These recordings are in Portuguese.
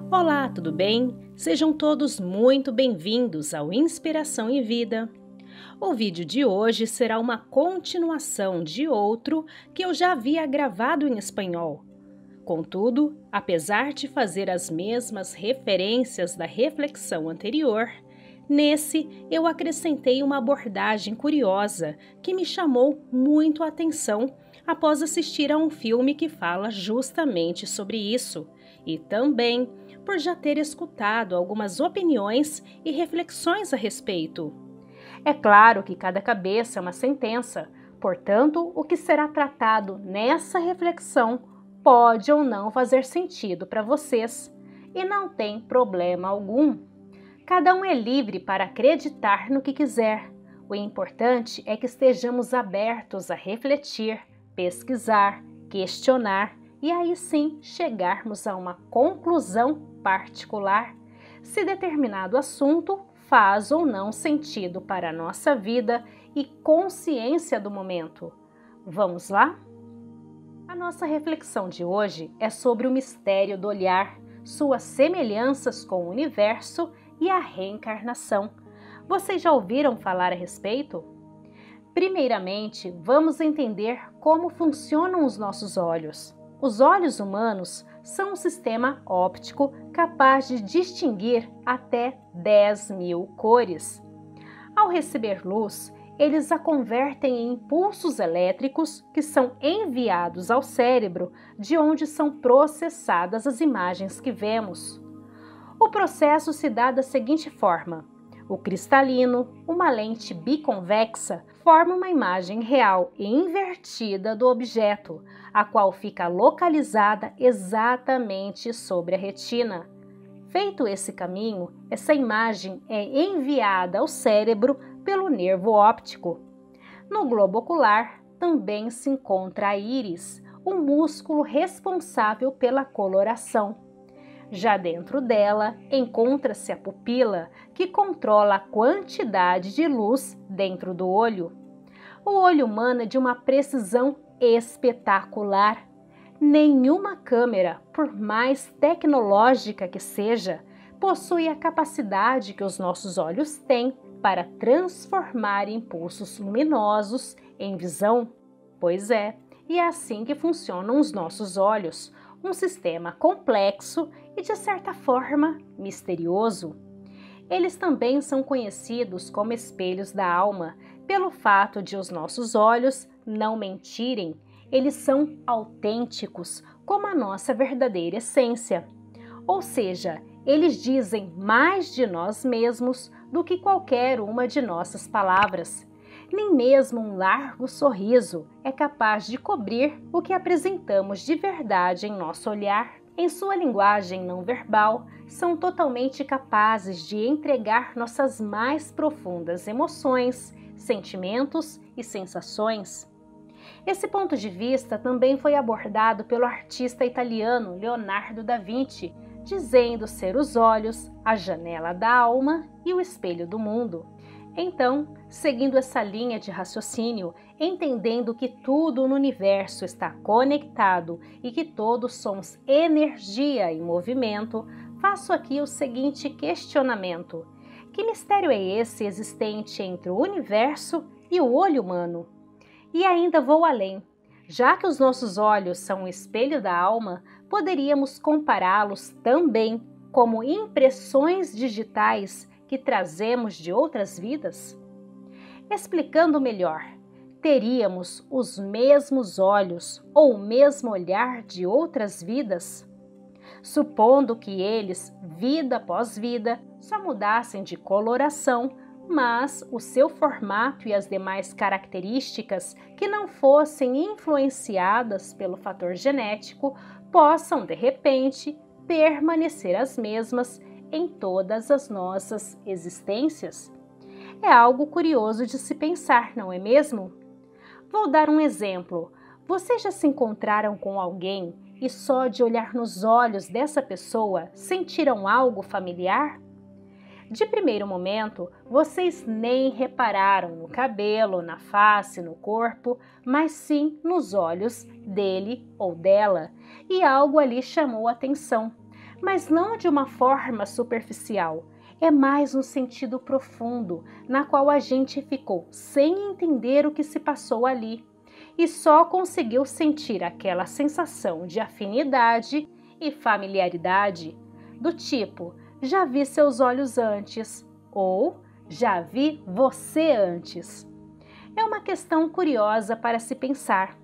Olá, tudo bem? Sejam todos muito bem-vindos ao Inspiração em Vida. O vídeo de hoje será uma continuação de outro que eu já havia gravado em espanhol. Contudo, apesar de fazer as mesmas referências da reflexão anterior, nesse eu acrescentei uma abordagem curiosa que me chamou muito a atenção após assistir a um filme que fala justamente sobre isso, e também por já ter escutado algumas opiniões e reflexões a respeito. É claro que cada cabeça é uma sentença, portanto, o que será tratado nessa reflexão pode ou não fazer sentido para vocês, e não tem problema algum. Cada um é livre para acreditar no que quiser. O importante é que estejamos abertos a refletir, pesquisar, questionar e aí sim chegarmos a uma conclusão particular, se determinado assunto faz ou não sentido para a nossa vida e consciência do momento. Vamos lá? A nossa reflexão de hoje é sobre o mistério do olhar, suas semelhanças com o universo e a reencarnação. Vocês já ouviram falar a respeito? Primeiramente, vamos entender como funcionam os nossos olhos. Os olhos humanos são um sistema óptico capaz de distinguir até 10.000 cores. Ao receber luz, eles a convertem em impulsos elétricos que são enviados ao cérebro, de onde são processadas as imagens que vemos. O processo se dá da seguinte forma: o cristalino, uma lente biconvexa, forma uma imagem real e invertida do objeto, a qual fica localizada exatamente sobre a retina. Feito esse caminho, essa imagem é enviada ao cérebro pelo nervo óptico. No globo ocular também se encontra a íris, um músculo responsável pela coloração. Já dentro dela, encontra-se a pupila, que controla a quantidade de luz dentro do olho. O olho humano é de uma precisão espetacular. Nenhuma câmera, por mais tecnológica que seja, possui a capacidade que os nossos olhos têm para transformar impulsos luminosos em visão. Pois é, e é assim que funcionam os nossos olhos. Um sistema complexo e, de certa forma, misterioso. Eles também são conhecidos como espelhos da alma, pelo fato de os nossos olhos não mentirem. Eles são autênticos, como a nossa verdadeira essência. Ou seja, eles dizem mais de nós mesmos do que qualquer uma de nossas palavras. Nem mesmo um largo sorriso é capaz de cobrir o que apresentamos de verdade em nosso olhar. Em sua linguagem não verbal, são totalmente capazes de entregar nossas mais profundas emoções, sentimentos e sensações. Esse ponto de vista também foi abordado pelo artista italiano Leonardo da Vinci, dizendo ser os olhos a janela da alma e o espelho do mundo. Então, seguindo essa linha de raciocínio, entendendo que tudo no universo está conectado e que todos somos energia em movimento, faço aqui o seguinte questionamento: que mistério é esse existente entre o universo e o olho humano? E ainda vou além. Já que os nossos olhos são o espelho da alma, poderíamos compará-los também como impressões digitais que trazemos de outras vidas? Explicando melhor, teríamos os mesmos olhos ou o mesmo olhar de outras vidas? Supondo que eles, vida após vida, só mudassem de coloração, mas o seu formato e as demais características que não fossem influenciadas pelo fator genético possam, de repente, permanecer as mesmas em todas as nossas existências? É algo curioso de se pensar, não é mesmo? Vou dar um exemplo. Vocês já se encontraram com alguém e só de olhar nos olhos dessa pessoa sentiram algo familiar? De primeiro momento, vocês nem repararam no cabelo, na face, no corpo, mas sim nos olhos dele ou dela, e algo ali chamou a atenção, mas não de uma forma superficial. É mais um sentido profundo, na qual a gente ficou sem entender o que se passou ali e só conseguiu sentir aquela sensação de afinidade e familiaridade, do tipo, já vi seus olhos antes ou já vi você antes. É uma questão curiosa para se pensar.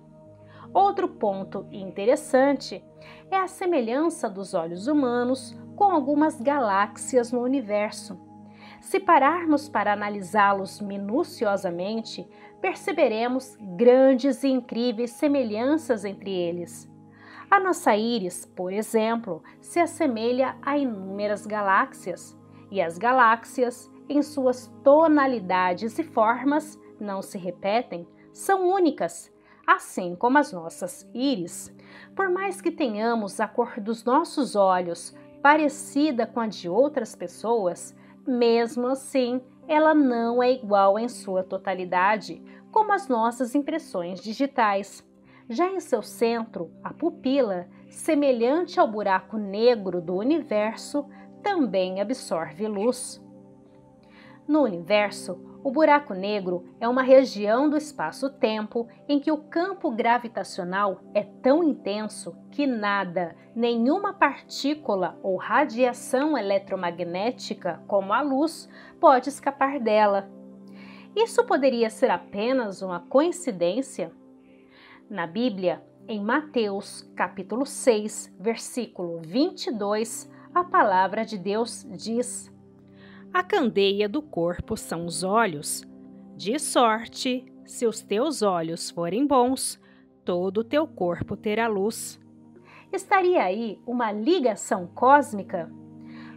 Outro ponto interessante é a semelhança dos olhos humanos com algumas galáxias no universo. Se pararmos para analisá-los minuciosamente, perceberemos grandes e incríveis semelhanças entre eles. A nossa íris, por exemplo, se assemelha a inúmeras galáxias, e as galáxias, em suas tonalidades e formas, não se repetem, são únicas, assim como as nossas íris. Por mais que tenhamos a cor dos nossos olhos parecida com a de outras pessoas, mesmo assim, ela não é igual em sua totalidade, como as nossas impressões digitais. Já em seu centro, a pupila, semelhante ao buraco negro do universo, também absorve luz. No universo, o buraco negro é uma região do espaço-tempo em que o campo gravitacional é tão intenso que nada, nenhuma partícula ou radiação eletromagnética, como a luz, pode escapar dela. Isso poderia ser apenas uma coincidência? Na Bíblia, em Mateus, capítulo 6, versículo 22, a palavra de Deus diz: a candeia do corpo são os olhos. De sorte, se os teus olhos forem bons, todo o teu corpo terá luz. Estaria aí uma ligação cósmica?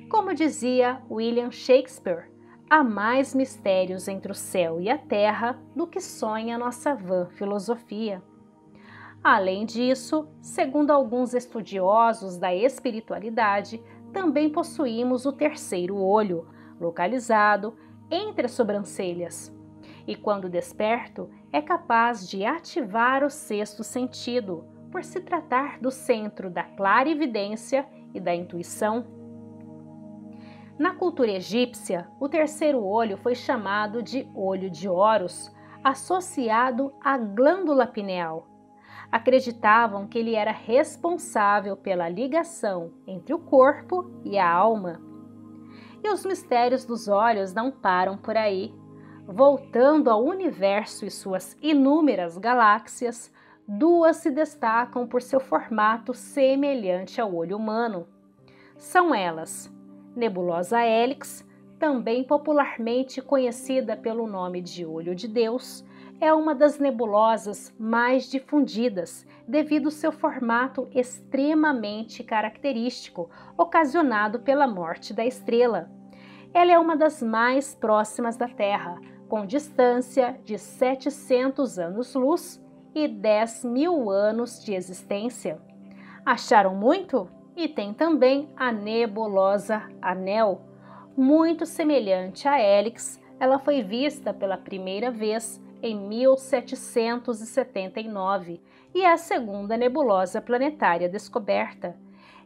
Como dizia William Shakespeare, há mais mistérios entre o céu e a terra do que sonha nossa vã filosofia. Além disso, segundo alguns estudiosos da espiritualidade, também possuímos o terceiro olho, localizado entre as sobrancelhas, e quando desperto é capaz de ativar o sexto sentido, por se tratar do centro da clarividência e da intuição. Na cultura egípcia, o terceiro olho foi chamado de olho de Horus, associado à glândula pineal. Acreditavam que ele era responsável pela ligação entre o corpo e a alma. E os mistérios dos olhos não param por aí. Voltando ao universo e suas inúmeras galáxias, duas se destacam por seu formato semelhante ao olho humano. São elas: Nebulosa Helix, também popularmente conhecida pelo nome de Olho de Deus, é uma das nebulosas mais difundidas devido ao seu formato extremamente característico, ocasionado pela morte da estrela. Ela é uma das mais próximas da Terra, com distância de 700 anos-luz e 10.000 anos de existência. Acharam muito? E tem também a nebulosa Anel. Muito semelhante à Helix, ela foi vista pela primeira vez em 1779 e é a segunda nebulosa planetária descoberta.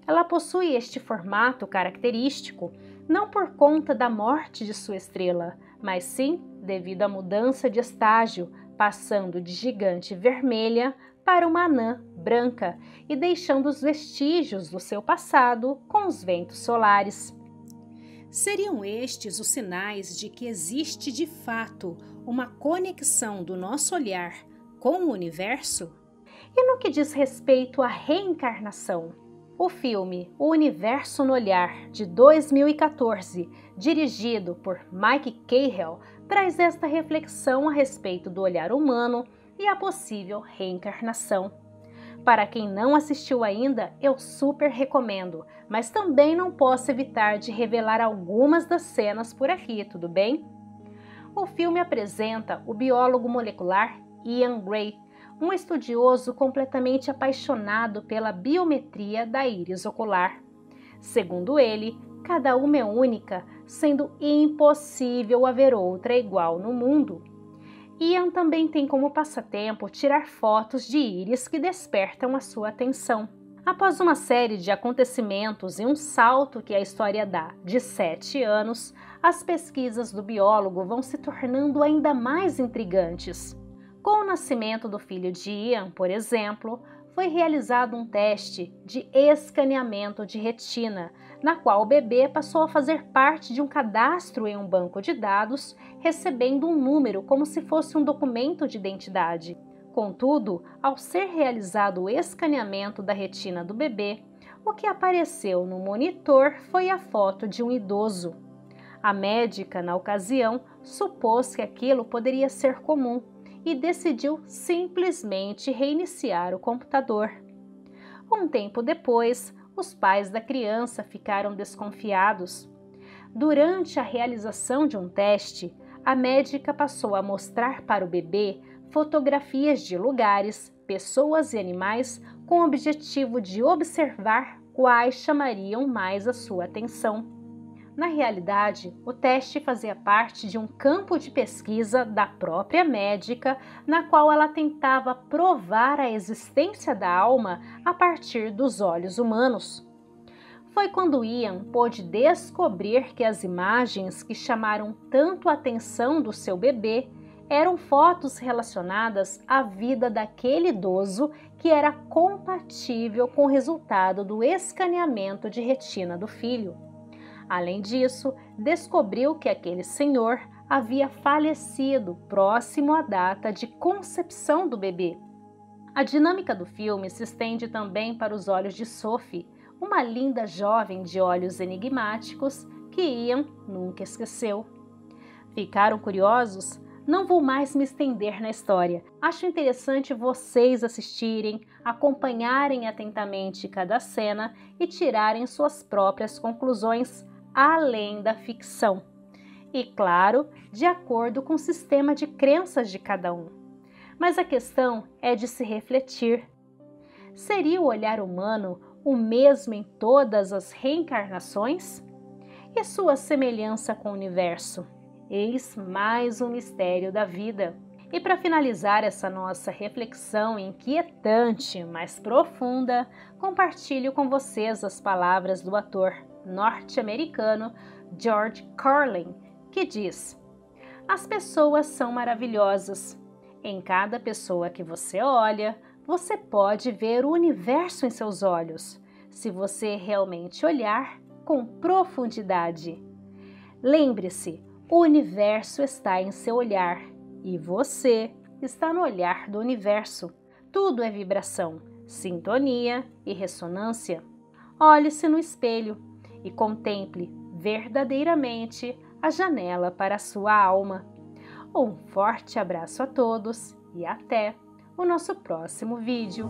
Ela possui este formato característico não por conta da morte de sua estrela, mas sim devido à mudança de estágio, passando de gigante vermelha para uma anã branca e deixando os vestígios do seu passado com os ventos solares. Seriam estes os sinais de que existe de fato uma conexão do nosso olhar com o universo? E no que diz respeito à reencarnação? O filme O Universo no Olhar, de 2014, dirigido por Mike Cahill, traz esta reflexão a respeito do olhar humano e a possível reencarnação. Para quem não assistiu ainda, eu super recomendo, mas também não posso evitar de revelar algumas das cenas por aqui, tudo bem? O filme apresenta o biólogo molecular Ian Gray, um estudioso completamente apaixonado pela biometria da íris ocular. Segundo ele, cada uma é única, sendo impossível haver outra igual no mundo. Ian também tem como passatempo tirar fotos de íris que despertam a sua atenção. Após uma série de acontecimentos e um salto que a história dá de 7 anos, as pesquisas do biólogo vão se tornando ainda mais intrigantes. Com o nascimento do filho de Ian, por exemplo, foi realizado um teste de escaneamento de retina, na qual o bebê passou a fazer parte de um cadastro em um banco de dados, recebendo um número como se fosse um documento de identidade. Contudo, ao ser realizado o escaneamento da retina do bebê, o que apareceu no monitor foi a foto de um idoso. A médica, na ocasião, supôs que aquilo poderia ser comum e decidiu simplesmente reiniciar o computador. Um tempo depois, os pais da criança ficaram desconfiados. Durante a realização de um teste, a médica passou a mostrar para o bebê fotografias de lugares, pessoas e animais com o objetivo de observar quais chamariam mais a sua atenção. Na realidade, o teste fazia parte de um campo de pesquisa da própria médica, na qual ela tentava provar a existência da alma a partir dos olhos humanos. Foi quando Ian pôde descobrir que as imagens que chamaram tanto a atenção do seu bebê eram fotos relacionadas à vida daquele idoso que era compatível com o resultado do escaneamento de retina do filho. Além disso, descobriu que aquele senhor havia falecido próximo à data de concepção do bebê. A dinâmica do filme se estende também para os olhos de Sophie, uma linda jovem de olhos enigmáticos que Ian nunca esqueceu. Ficaram curiosos? Não vou mais me estender na história. Acho interessante vocês assistirem, acompanharem atentamente cada cena e tirarem suas próprias conclusões além da ficção. E, claro, de acordo com o sistema de crenças de cada um. Mas a questão é de se refletir. Seria o olhar humano o mesmo em todas as reencarnações? E sua semelhança com o universo? Eis mais um mistério da vida. E para finalizar essa nossa reflexão inquietante, mas profunda, compartilho com vocês as palavras do ator norte-americano George Carlin, que diz: "As pessoas são maravilhosas. Em cada pessoa que você olha, você pode ver o universo em seus olhos, se você realmente olhar com profundidade. Lembre-se, o universo está em seu olhar e você está no olhar do universo. Tudo é vibração, sintonia e ressonância. Olhe-se no espelho e contemple verdadeiramente a janela para a sua alma. Um forte abraço a todos e até o nosso próximo vídeo.